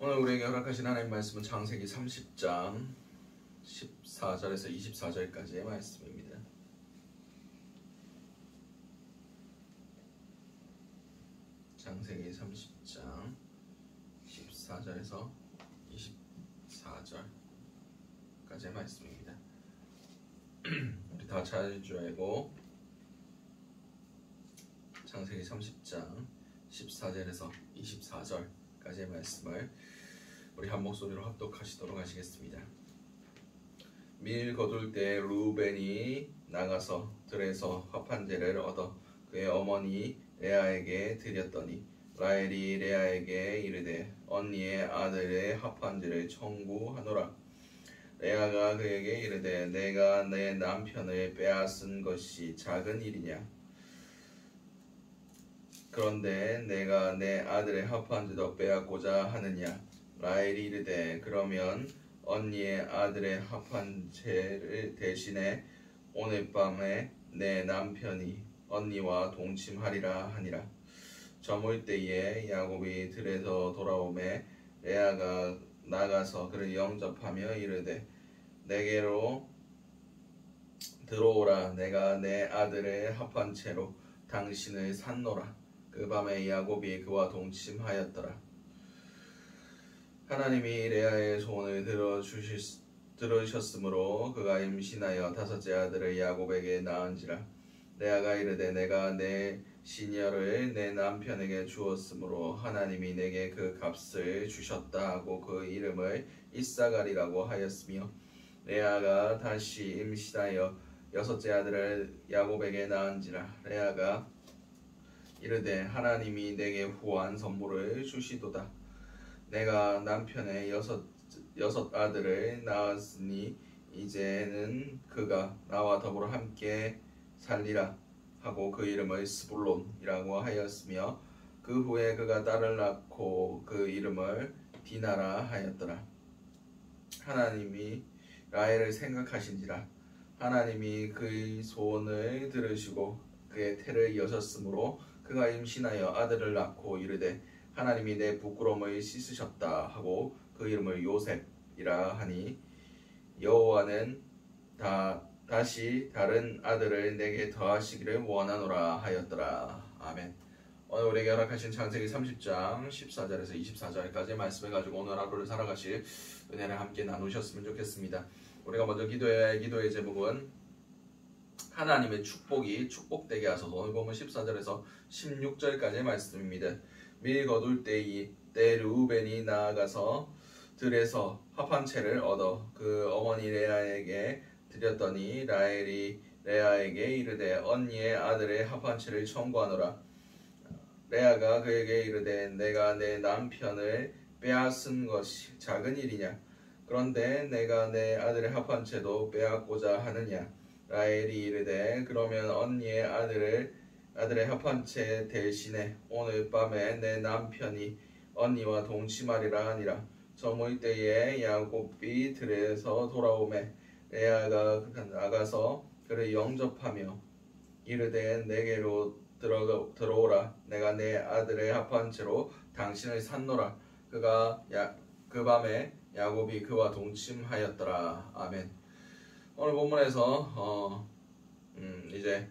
오늘 우리에게 허락하신 하나님 말씀은 창세기 30장 14절에서 24절까지의 말씀입니다. 창세기 30장 14절에서 24절까지의 말씀입니다. 우리 다 찾을 줄 알고 창세기 30장 14절에서 24절까지의 말씀을 우리 한 목소리로 합독하시도록 하시겠습니다. 밀 거둘 때 루벤이 나가서 들에서 화판제를 얻어 그의 어머니 레아에게 드렸더니 라헬이 레아에게 이르되 언니의 아들의 합판제를 청구하노라. 레아가 그에게 이르되 내가 내 남편을 빼앗은 것이 작은 일이냐? 그런데 내가 내 아들의 합판제도 빼앗고자 하느냐? 라헬이 이르되 그러면 언니의 아들의 합판제를 대신에 오늘 밤에 내 남편이 언니와 동침하리라 하니라. 저물 때에 야곱이 들에서 돌아오매 레아가 나가서 그를 영접하며 이르되 내게로 들어오라. 내가 내 아들의 합판채로 당신을 샀노라. 그 밤에 야곱이 그와 동침하였더라. 하나님이 레아의 소원을 들으셨으므로 그가 임신하여 다섯째 아들을 야곱에게 낳은지라. 레아가 이르되 내가 내 시녀를 내 남편에게 주었으므로 하나님이 내게 그 값을 주셨다 하고 그 이름을 이사갈이라고 하였으며 레아가 다시 임신하여 여섯째 아들을 야곱에게 낳은지라. 레아가 이르되 하나님이 내게 후한 선물을 주시도다. 내가 남편의 여섯 아들을 낳았으니 이제는 그가 나와 더불어 함께 살리라 하고 그 이름을 스불론이라고 하였으며 그 후에 그가 딸을 낳고 그 이름을 디나라 하였더라. 하나님이 라헬을 생각하신지라. 하나님이 그의 소원을 들으시고 그의 태를 여셨으므로 그가 임신하여 아들을 낳고 이르되 하나님이 내 부끄러움을 씻으셨다 하고 그 이름을 요셉이라 하니 여호와는 다시 다른 아들을 내게 더하시기를 원하노라 하였더라. 아멘. 오늘 우리에게 허락하신 창세기 30장 14절에서 24절까지의 말씀을 가지고 오늘 하루를 살아가실 은혜를 함께 나누셨으면 좋겠습니다. 우리가 먼저 기도의 제목은 하나님의 축복이 축복되게 하소서. 오늘 보면 14절에서 16절까지의 말씀입니다. 밀 거둘 때 르우벤이 나아가서 들에서 합판채를 얻어 그 어머니 레아에게 드렸더니 라헬이 레아에게 이르되 언니의 아들의 합판채를 청구하노라. 레아가 그에게 이르되 내가 내 남편을 빼앗은 것이 작은 일이냐? 그런데 내가 내 아들의 합판채도 빼앗고자 하느냐? 라헬이 이르되 그러면 언니의 아들의 합판채 대신에 오늘 밤에 내 남편이 언니와 동침하리라 하니라. 저물 때에 야곱이 들에서 돌아오매 레아가 나가서 그를 영접하며 이르되 내게로 들어오라. 내가 내 아들의 합판채로 당신을 샀노라. 그 밤에 야곱이 그와 동침하였더라. 아멘. 오늘 본문에서 이제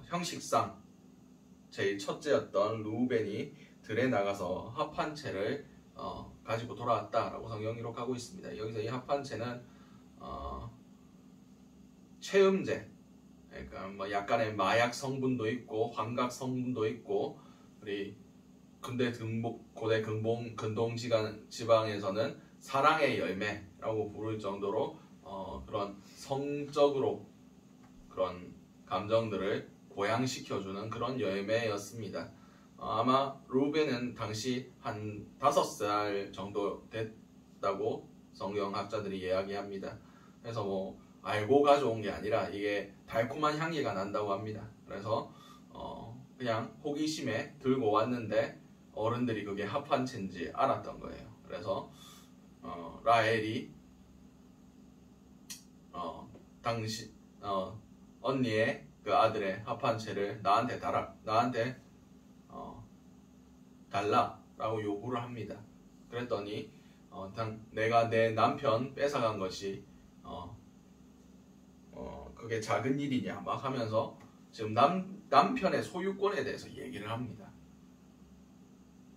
형식상 제일 첫째였던 루벤이 들에 나가서 합판채를 가지고 돌아왔다라고 성경 기록하고 있습니다. 여기서 이 합판채는 체음제, 그러니까 뭐 약간의 마약 성분도 있고 환각 성분도 있고 우리 고대 근동 지방에서는 사랑의 열매라고 부를 정도로 그런 성적으로 그런 감정들을 고양시켜주는 그런 열매였습니다. 아마 루벤은 당시 한 5살 정도 됐다고 성경학자들이 이야기합니다. 그래서 뭐 알고 가져온 게 아니라 이게 달콤한 향기가 난다고 합니다. 그래서 그냥 호기심에 들고 왔는데 어른들이 그게 합판채인지 알았던 거예요. 그래서 라헬이 언니의 그 아들의 합판채를 나한테 달라라고 요구를 합니다. 그랬더니 내가 내 남편 뺏어간 것이 그게 작은 일이냐 막 하면서 지금 남편의 소유권에 대해서 얘기를 합니다.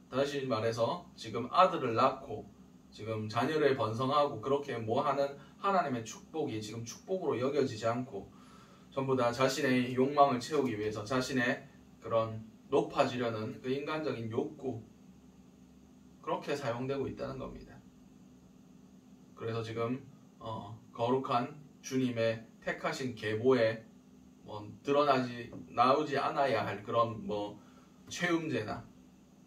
다시 말해서 지금 아들을 낳고 지금 자녀를 번성하고 그렇게 뭐 하는 하나님의 축복이 지금 축복으로 여겨지지 않고 전부 다 자신의 욕망을 채우기 위해서 자신의 그런 높아지려는 그 인간적인 욕구, 그렇게 사용되고 있다는 겁니다. 그래서 지금 거룩한 주님의 택하신 계보에 나오지 않아야 할 그런 채음제나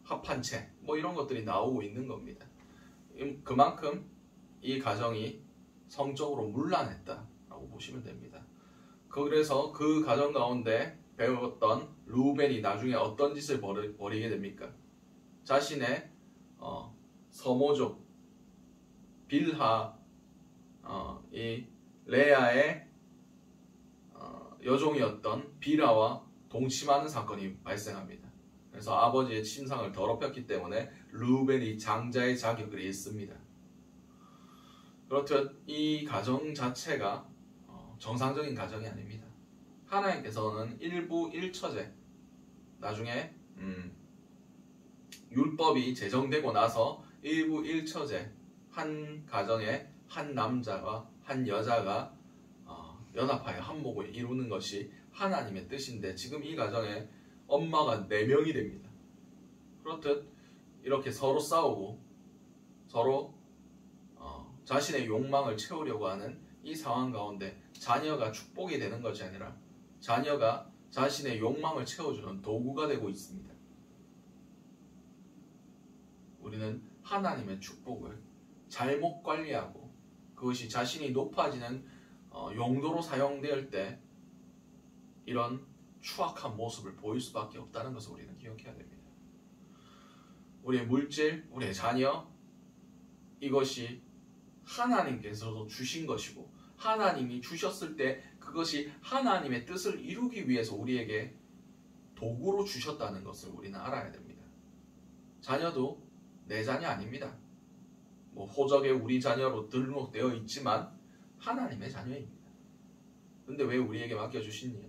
합한채 이런 것들이 나오고 있는 겁니다. 그만큼 이 가정이 성적으로 문란했다라고 보시면 됩니다. 그래서 그 가정 가운데 배웠던 루벤이 나중에 어떤 짓을 벌이게 됩니까? 자신의 서모족 빌하, 이 레아의 여종이었던 비라와 동침하는 사건이 발생합니다. 그래서 아버지의 침상을 더럽혔기 때문에 루벤이 장자의 자격을 잃습니다. 그렇듯 이 가정 자체가 정상적인 가정이 아닙니다. 하나님께서는 일부 일처제, 나중에 율법이 제정되고 나서 일부 일처제, 한 가정에 한 남자와 한 여자가 연합하여 한목을 이루는 것이 하나님의 뜻인데 지금 이 가정에 엄마가 4명이 됩니다. 그렇듯 이렇게 서로 싸우고 서로 자신의 욕망을 채우려고 하는 이 상황 가운데 자녀가 축복이 되는 것이 아니라 자녀가 자신의 욕망을 채워주는 도구가 되고 있습니다. 우리는 하나님의 축복을 잘못 관리하고 그것이 자신이 높아지는 용도로 사용될 때 이런 추악한 모습을 보일 수밖에 없다는 것을 우리는 기억해야 됩니다. 우리의 물질, 우리의 자녀, 이것이 하나님께서도 주신 것이고 하나님이 주셨을 때 그것이 하나님의 뜻을 이루기 위해서 우리에게 도구로 주셨다는 것을 우리는 알아야 됩니다. 자녀도 내 자녀 아닙니다. 호적에 우리 자녀로 등록되어 있지만 하나님의 자녀입니다. 근데 왜 우리에게 맡겨주시느냐?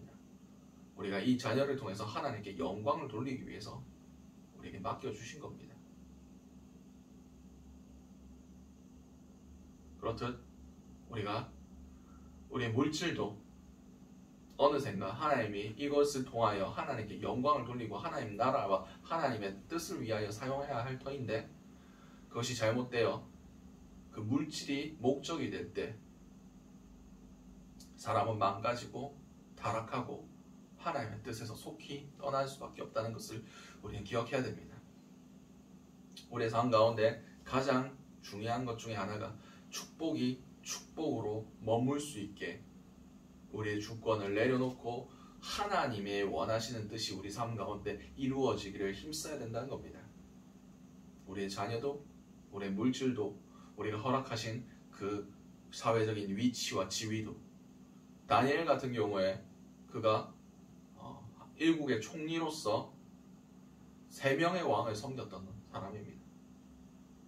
우리가 이 자녀를 통해서 하나님께 영광을 돌리기 위해서 우리에게 맡겨주신 겁니다. 그렇듯 우리의 물질도 어느샌가 하나님이 이것을 통하여 하나님께 영광을 돌리고 하나님 나라와 하나님의 뜻을 위하여 사용해야 할 터인데 그것이 잘못되어 그 물질이 목적이 될 때 사람은 망가지고 타락하고 하나님의 뜻에서 속히 떠날 수밖에 없다는 것을 우리는 기억해야 됩니다. 우리의 삶 가운데 가장 중요한 것 중에 하나가 축복이 축복으로 머물 수 있게 우리의 주권을 내려놓고 하나님의 원하시는 뜻이 우리 삶 가운데 이루어지기를 힘써야 된다는 겁니다. 우리의 자녀도 우리의 물질도 우리가 허락하신 그 사회적인 위치와 지위도 다니엘 같은 경우에 그가 일국의 총리로서 3명의 왕을 섬겼던 사람입니다.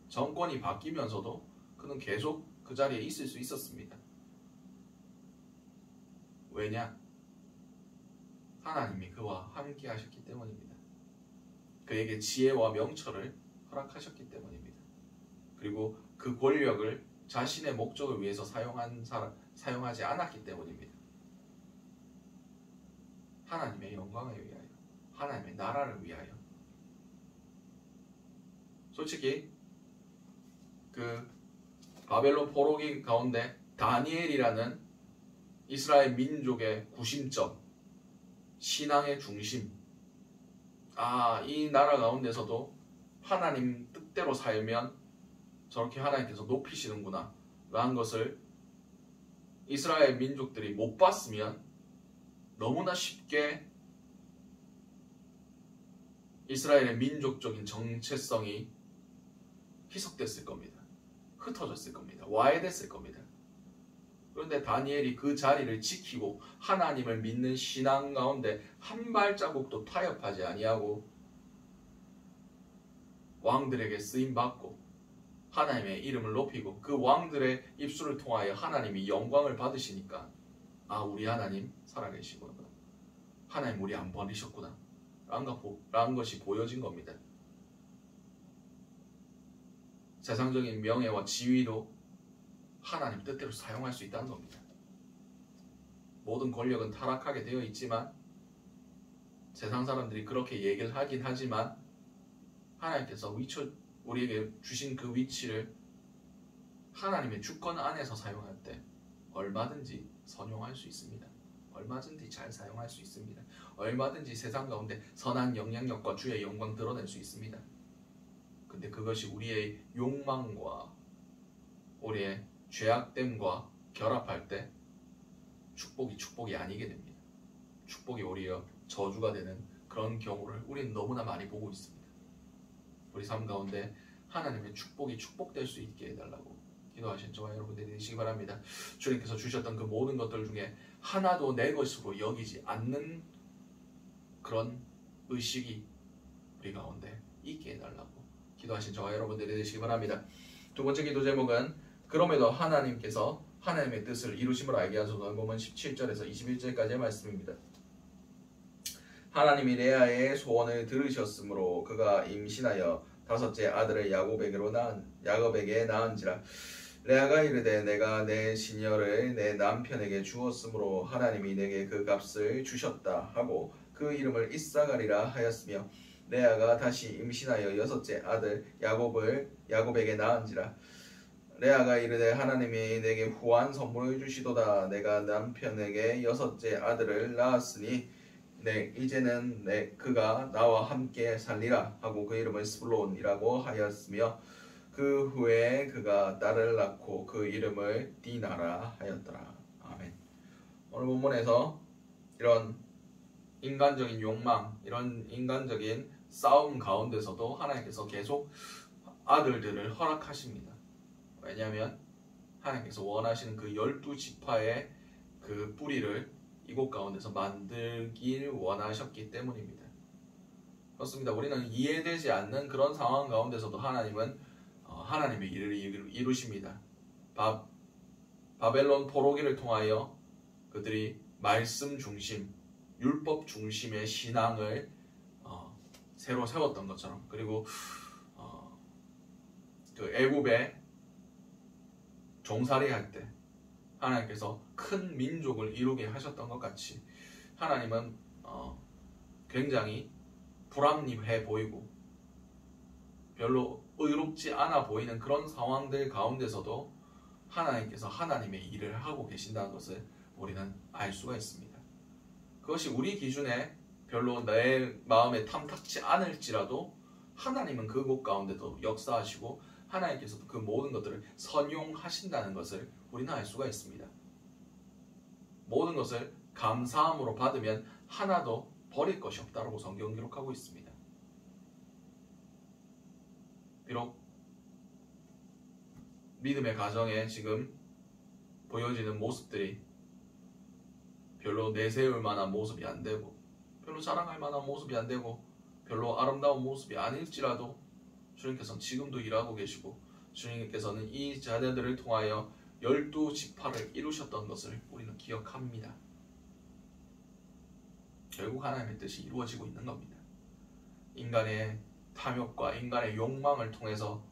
정권이 바뀌면서도 그는 계속 그 자리에 있을 수 있었습니다. 왜냐? 하나님이 그와 함께 하셨기 때문입니다. 그에게 지혜와 명철을 허락하셨기 때문입니다. 그리고 그 권력을 자신의 목적을 위해서 사용하지 않았기 때문입니다. 하나님의 영광을 위하여, 하나님의 나라를 위하여. 솔직히 그 바벨론 포로기 가운데 다니엘이라는 이스라엘 민족의 구심점, 신앙의 중심, 이 나라 가운데서도 하나님 뜻대로 살면 저렇게 하나님께서 높이시는구나 라는 것을 이스라엘 민족들이 못 봤으면 너무나 쉽게 이스라엘의 민족적인 정체성이 희석됐을 겁니다. 흩어졌을 겁니다. 와해됐을 겁니다. 그런데 다니엘이 그 자리를 지키고 하나님을 믿는 신앙 가운데 한 발자국도 타협하지 아니하고 왕들에게 쓰임 받고 하나님의 이름을 높이고 그 왕들의 입술을 통하여 하나님이 영광을 받으시니까 우리 하나님 살아계시구나, 하나님 우리 안 버리셨구나 라는 것이 보여진 겁니다. 세상적인 명예와 지위도 하나님 뜻대로 사용할 수 있다는 겁니다. 모든 권력은 타락하게 되어 있지만 세상 사람들이 그렇게 얘기를 하긴 하지만 하나님께서 우리에게 주신 그 위치를 하나님의 주권 안에서 사용할 때 얼마든지 선용할 수 있습니다. 얼마든지 잘 사용할 수 있습니다. 얼마든지 세상 가운데 선한 영향력과 주의 영광 드러낼 수 있습니다. 근데 그것이 우리의 욕망과 우리의 죄악됨과 결합할 때 축복이 아니게 됩니다. 축복이 오히려 저주가 되는 그런 경우를 우리는 너무나 많이 보고 있습니다. 우리 삶 가운데 하나님의 축복이 축복될 수 있게 해달라고 기도하신 저와 여러분들이 되시기 바랍니다. 주님께서 주셨던 그 모든 것들 중에 하나도 내 것으로 여기지 않는 그런 의식이 우리 가운데 있게 해달라고 기도하신 저와 여러분들이 되시기 바랍니다. 두 번째 기도 제목은 그럼에도 하나님께서 하나님의 뜻을 이루심을 알게 하소서. 본문 17절에서 21절까지의 말씀입니다. 하나님이 레아의 소원을 들으셨으므로 그가 임신하여 다섯째 아들을 야곱에게 낳은지라. 레아가 이르되 내가 내 시녀를 내 남편에게 주었으므로 하나님이 내게 그 값을 주셨다 하고 그 이름을 이사가리라 하였으며 레아가 다시 임신하여 여섯째 아들 야곱에게 낳은지라. 레아가 이르되 하나님이 내게 후한 선물을 주시도다. 내가 남편에게 여섯째 아들을 낳았으니 이제는 그가 나와 함께 살리라 하고 그 이름을 스불론이라고 하였으며 그 후에 그가 딸을 낳고 그 이름을 디나라 하였더라. 아멘. 오늘 본문에서 이런 인간적인 욕망, 이런 인간적인 싸움 가운데서도 하나님께서 계속 아들들을 허락하십니다. 왜냐하면 하나님께서 원하시는 그 12지파의 그 뿌리를 이곳 가운데서 만들길 원하셨기 때문입니다. 그렇습니다. 우리는 이해되지 않는 그런 상황 가운데서도 하나님은 하나님의 일을 이루십니다. 바벨론 포로기를 통하여 그들이 말씀 중심, 율법 중심의 신앙을 새로 세웠던 것처럼, 그리고 그 애굽에 종살이 할 때 하나님께서 큰 민족을 이루게 하셨던 것 같이 하나님은 굉장히 불합리해 보이고 별로 의롭지 않아 보이는 그런 상황들 가운데서도 하나님께서 하나님의 일을 하고 계신다는 것을 우리는 알 수가 있습니다. 그것이 우리 기준에 별로 내 마음에 탐탁지 않을지라도 하나님은 그곳 가운데도 역사하시고 하나님께서도 그 모든 것들을 선용하신다는 것을 우리는 알 수가 있습니다. 모든 것을 감사함으로 받으면 하나도 버릴 것이 없다고 성경은 기록하고 있습니다. 비록 믿음의 가정에 지금 보여지는 모습들이 별로 내세울 만한 모습이 안 되고 별로 자랑할 만한 모습이 안 되고 별로 아름다운 모습이 아닐지라도 주님께서는 지금도 일하고 계시고 주님께서는 이 자녀들을 통하여 12지파를 이루셨던 것을 우리는 기억합니다. 결국 하나님의 뜻이 이루어지고 있는 겁니다. 인간의 탐욕과 인간의 욕망을 통해서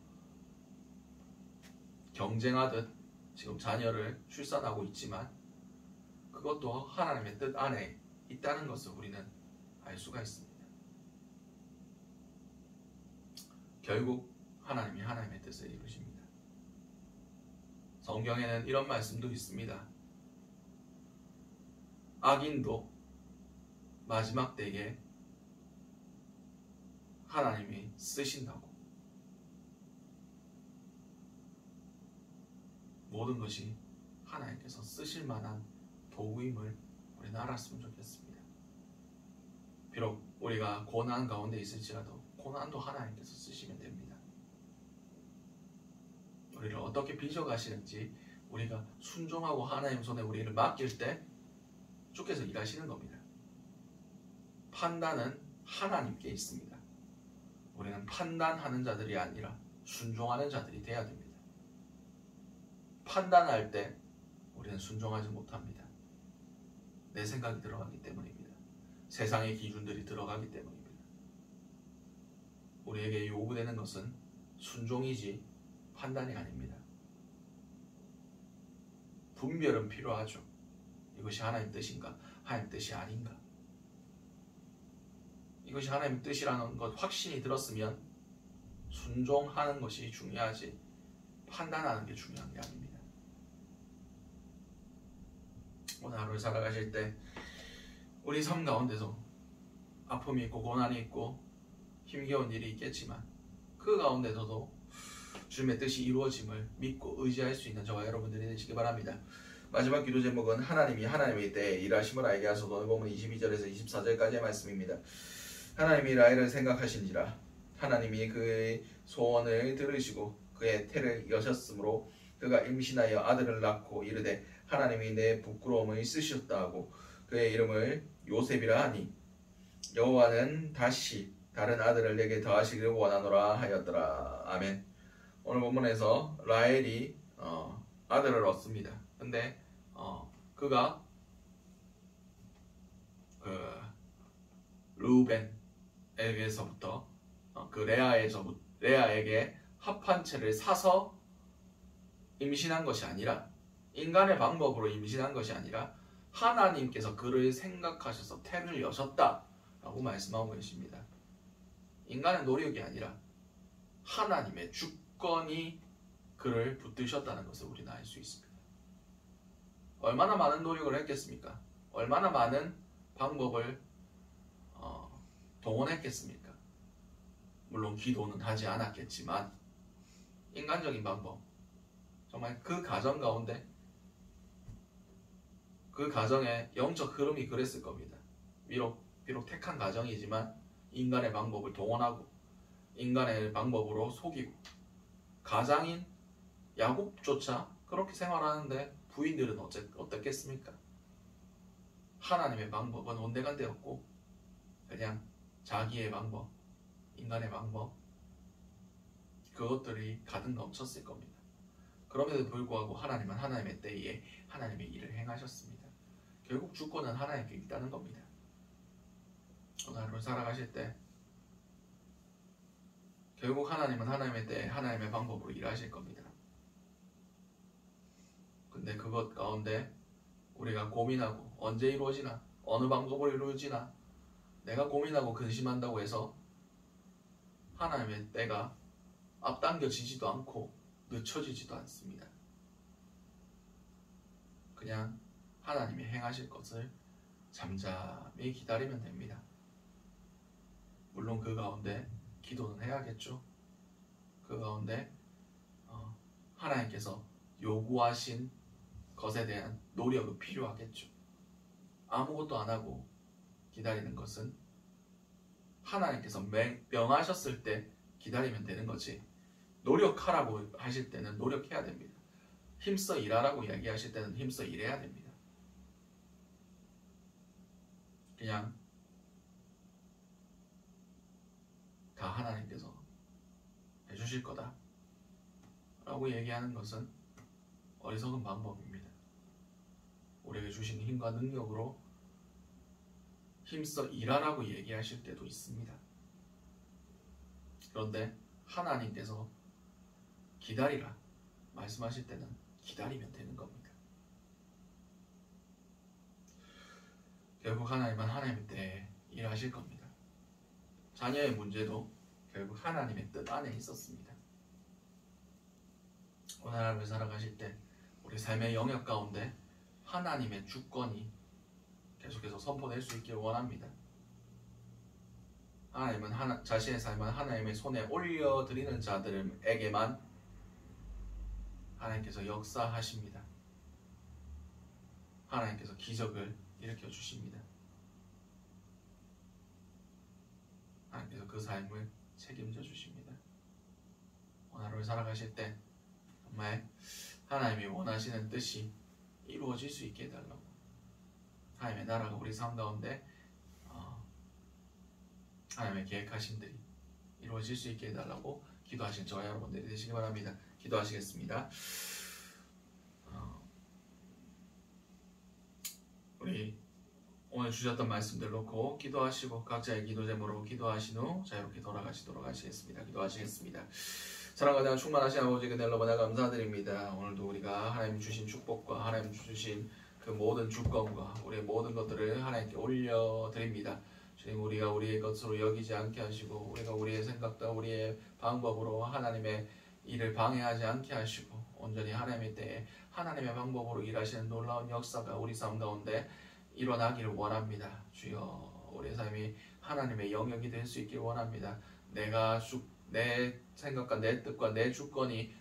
경쟁하듯 지금 자녀를 출산하고 있지만 그것도 하나님의 뜻 안에 있다는 것을 우리는 알 수가 있습니다. 결국 하나님이 하나님의 뜻을 이루십니다. 성경에는 이런 말씀도 있습니다. 악인도 마지막 때에 하나님이 쓰신다고. 모든 것이 하나님께서 쓰실 만한 도구임을 우리는 알았으면 좋겠습니다. 비록 우리가 고난 가운데 있을지라도 고난도 하나님께서 쓰시면 됩니다. 우리를 어떻게 빚어가시는지 우리가 순종하고 하나님 손에 우리를 맡길 때 주께서 일하시는 겁니다. 판단은 하나님께 있습니다. 우리는 판단하는 자들이 아니라 순종하는 자들이 돼야 됩니다. 판단할 때 우리는 순종하지 못합니다. 내 생각이 들어가기 때문입니다. 세상의 기준들이 들어가기 때문입니다. 우리에게 요구되는 것은 순종이지 판단이 아닙니다. 분별은 필요하죠. 이것이 하나님 뜻인가, 하나님 뜻이 아닌가. 이것이 하나님 뜻이라는 것 확신이 들었으면 순종하는 것이 중요하지 판단하는 게 중요한 게 아닙니다. 오늘 하루를 살아가실 때 우리 삶 가운데서 아픔이 있고 고난이 있고 힘겨운 일이 있겠지만 그 가운데서도 주님의 뜻이 이루어짐을 믿고 의지할 수 있는 저와 여러분들이 되시기 바랍니다. 마지막 기도 제목은 하나님이 하나님의 때에 일하심을 알게 하소서. 오늘 보면 22절에서 24절까지의 말씀입니다. 하나님이 라헬을 생각하신지라 하나님이 그의 소원을 들으시고 그의 태를 여셨으므로 그가 임신하여 아들을 낳고 이르되 하나님이 내 부끄러움을 쓰셨다 하고 그의 이름을 요셉이라 하니 여호와는 다시 다른 아들을 내게 더하시기를 원하노라 하였더라. 아멘. 오늘 본문에서 라헬이 아들을 얻습니다. 근데 그가 르우벤에게서부터 그 레아에게 합한 채를 사서 임신한 것이 아니라 인간의 방법으로 임신한 것이 아니라 하나님께서 그를 생각하셔서 태를 여셨다라고 말씀하고 계십니다. 인간의 노력이 아니라 하나님의 주권이 그를 붙드셨다는 것을 우리는 알 수 있습니다. 얼마나 많은 노력을 했겠습니까? 얼마나 많은 방법을 동원했겠습니까? 물론 기도는 하지 않았겠지만 인간적인 방법, 정말 그 가정 가운데 그 가정의 영적 흐름이 그랬을 겁니다. 비록 택한 가정이지만 인간의 방법을 동원하고 인간의 방법으로 속이고 가장인 야곱조차 그렇게 생활하는데 부인들은 어떻겠습니까? 하나님의 방법은 온데간데없고 그냥 자기의 방법, 인간의 방법 그것들이 가득 넘쳤을 겁니다. 그럼에도 불구하고 하나님은 하나님의 때에 하나님의 일을 행하셨습니다. 결국 주권은 하나님께 있다는 겁니다. 오늘 하루 살아가실 때 결국 하나님은 하나님의 때에 하나님의 방법으로 일하실 겁니다. 근데 그것 가운데 우리가 고민하고 언제 이루어지나 어느 방법으로 이루어지나 내가 고민하고 근심한다고 해서 하나님의 때가 앞당겨지지도 않고 늦춰지지도 않습니다. 그냥 하나님이 행하실 것을 잠잠히 기다리면 됩니다. 물론 그 가운데 기도는 해야겠죠. 그 가운데 하나님께서 요구하신 것에 대한 노력은 필요하겠죠. 아무것도 안 하고 기다리는 것은 하나님께서 명하셨을 때 기다리면 되는 거지, 노력하라고 하실 때는 노력해야 됩니다. 힘써 일하라고 이야기하실 때는 힘써 일해야 됩니다. 그냥 다 하나님께서 해주실 거다 라고 얘기하는 것은 어리석은 방법입니다. 우리에게 주신 힘과 능력으로 힘써 일하라고 얘기하실 때도 있습니다. 그런데 하나님께서 기다리라 말씀하실 때는 기다리면 되는 겁니다. 결국 하나님은 하나님의 때에 일하실 겁니다. 자녀의 문제도 결국 하나님의 뜻 안에 있었습니다. 오늘 하루를 살아가실 때 우리 삶의 영역 가운데 하나님의 주권이 계속해서 선포될 수 있기를 원합니다. 하나님은 자신의 삶을 하나님의 손에 올려드리는 자들에게만 하나님께서 역사하십니다. 하나님께서 기적을 일으켜 주십니다. 하나님께서 그 삶을 책임져 주십니다. 오늘 하루를 살아가실 때 정말 하나님이 원하시는 뜻이 이루어질 수 있게 해달라고, 하나님의 나라가 우리 삶 가운데 하나님의 계획하심들이 이루어질 수 있게 해달라고 기도하신 저와 여러분들이 되시기 바랍니다. 기도하시겠습니다. 우리 오늘 주셨던 말씀들 놓고 기도하시고 각자의 기도 제목으로 기도하신 후 자유롭게 돌아가시도록 하시겠습니다. 기도하시겠습니다. 사랑과 충만하신 아버지 그대로 보내 감사드립니다. 오늘도 우리가 하나님 주신 축복과 하나님 주신 그 모든 주권과 우리의 모든 것들을 하나님께 올려드립니다. 주님, 우리가 우리의 것으로 여기지 않게 하시고 우리가 우리의 생각과 우리의 방법으로 하나님의 일을 방해하지 않게 하시고 온전히 하나님의 때에 하나님의 방법으로 일하시는 놀라운 역사가 우리 삶 가운데 일어나기를 원합니다. 주여, 우리의 삶이 하나님의 영역이 될 수 있길 원합니다. 내 생각과 내 뜻과 내 주권이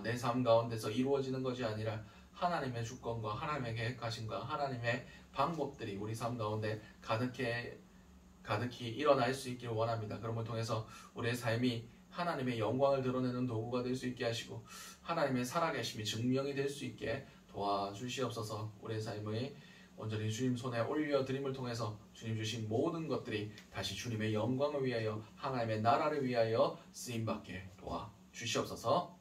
내 삶 가운데서 이루어지는 것이 아니라 하나님의 주권과 하나님의 계획하심과 하나님의 방법들이 우리 삶 가운데 가득히 일어날 수 있길 원합니다. 그런 걸 통해서 우리의 삶이 하나님의 영광을 드러내는 도구가 될 수 있게 하시고 하나님의 살아계심이 증명이 될 수 있게 도와주시옵소서. 우리의 삶의 온전히 주님 손에 올려드림을 통해서 주님 주신 모든 것들이 다시 주님의 영광을 위하여 하나님의 나라를 위하여 쓰임받게 도와주시옵소서.